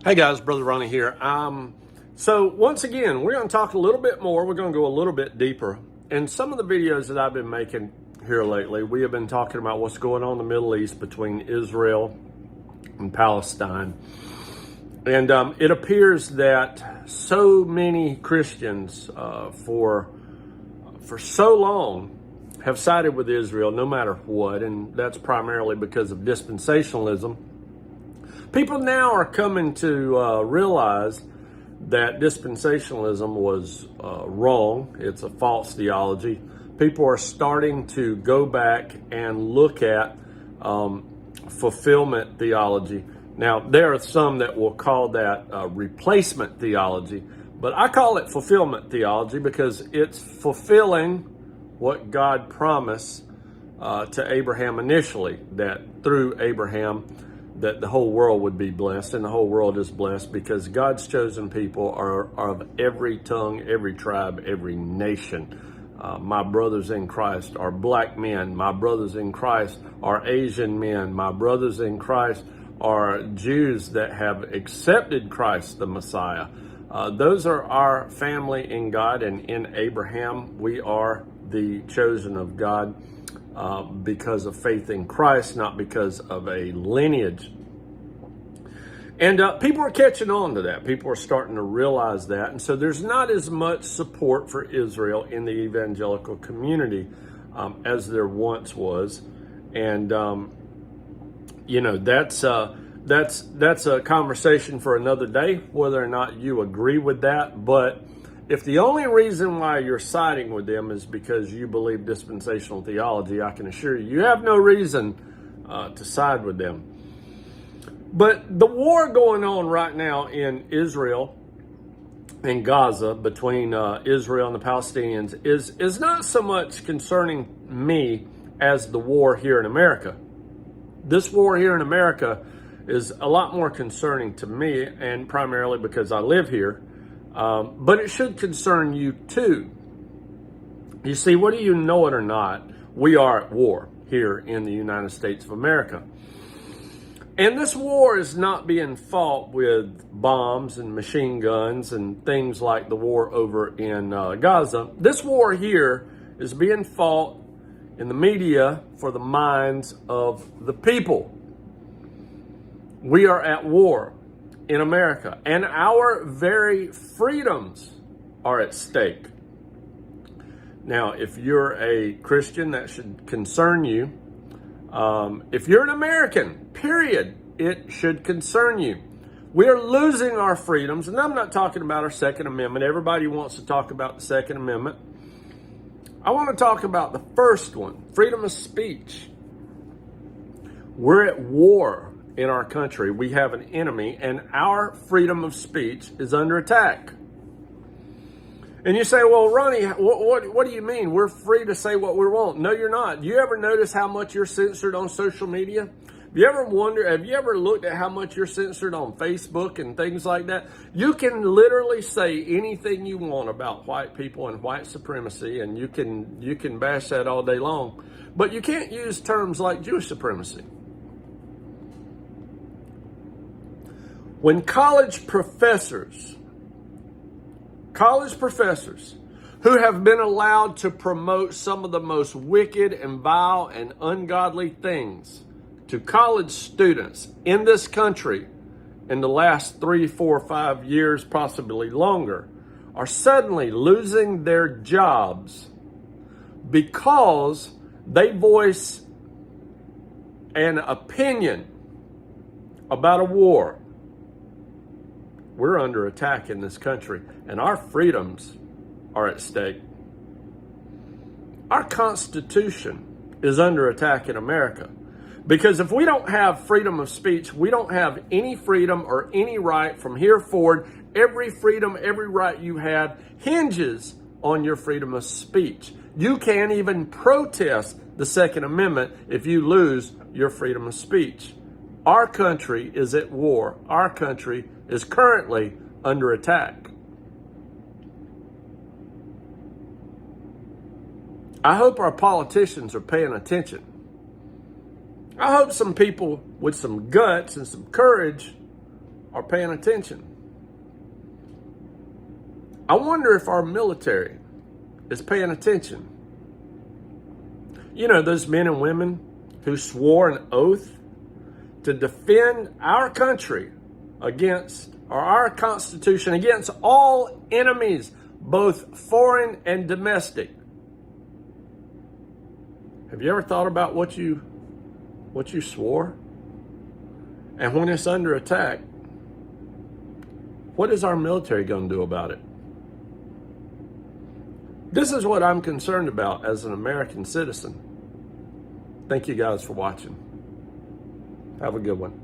Hey guys, Brother Ronnie here. So once again, we're going to talk a little bit more. We're going to go a little bit deeper. In some of the videos that I've been making here lately, we have been talking about what's going on in the Middle East between Israel and Palestine. And it appears that so many Christians for so long have sided with Israel no matter what, and that's primarily because of dispensationalism. People now are coming to realize that dispensationalism was wrong. It's a false theology. People are starting to go back and look at fulfillment theology. Now, there are some that will call that replacement theology, but I call it fulfillment theology because it's fulfilling what God promised to Abraham initially, that through Abraham, that the whole world would be blessed, and the whole world is blessed because God's chosen people are of every tongue, every tribe, every nation. My brothers in Christ are black men. My brothers in Christ are Asian men. My brothers in Christ are Jews that have accepted Christ the Messiah. Those are our family in God, and in Abraham, we are the chosen of God. Because of faith in Christ, not because of a lineage. And people are catching on to that. People are starting to realize that. And so there's not as much support for Israel in the evangelical community as there once was. And, that's a conversation for another day, whether or not you agree with that. But if the only reason why you're siding with them is because you believe dispensational theology, I can assure you, you have no reason to side with them. But the war going on right now in Israel and Gaza between Israel and the Palestinians is not so much concerning me as the war here in America. This war here in America is a lot more concerning to me, and primarily because I live here. But it should concern you too. You see, whether you know it or not, we are at war here in the United States of America. And this war is not being fought with bombs and machine guns and things like the war over in Gaza. This war here is being fought in the media for the minds of the people. We are at war in America, and our very freedoms are at stake. Now, if you're a Christian, that should concern you. If you're an American, period, it should concern you. We are losing our freedoms, and I'm not talking about our Second Amendment. Everybody wants to talk about the Second Amendment. I want to talk about the first one, freedom of speech. We're at war in our country. We have an enemy, and our freedom of speech is under attack. And you say, well, Ronnie, what do you mean? We're free to say what we want. No, you're not. You ever notice how much you're censored on social media? Have you ever looked at how much you're censored on Facebook and things like that? You can literally say anything you want about white people and white supremacy, and you can bash that all day long. But you can't use terms like Jewish supremacy. When college professors who have been allowed to promote some of the most wicked and vile and ungodly things to college students in this country in the last 3, 4, 5 years, possibly longer, are suddenly losing their jobs because they voice an opinion about a war. We're under attack in this country, and our freedoms are at stake. Our Constitution is under attack in America, because if we don't have freedom of speech, we don't have any freedom or any right from here forward. Every freedom, every right you have hinges on your freedom of speech. You can't even protest the Second Amendment if you lose your freedom of speech. Our country is at war. Our country is currently under attack. I hope our politicians are paying attention. I hope some people with some guts and some courage are paying attention. I wonder if our military is paying attention. You know, those men and women who swore an oath to defend our country against, or our Constitution, against all enemies, both foreign and domestic. Have you ever thought about what you swore? And when it's under attack, what is our military going to do about it? This is what I'm concerned about as an American citizen. Thank you guys for watching. Have a good one.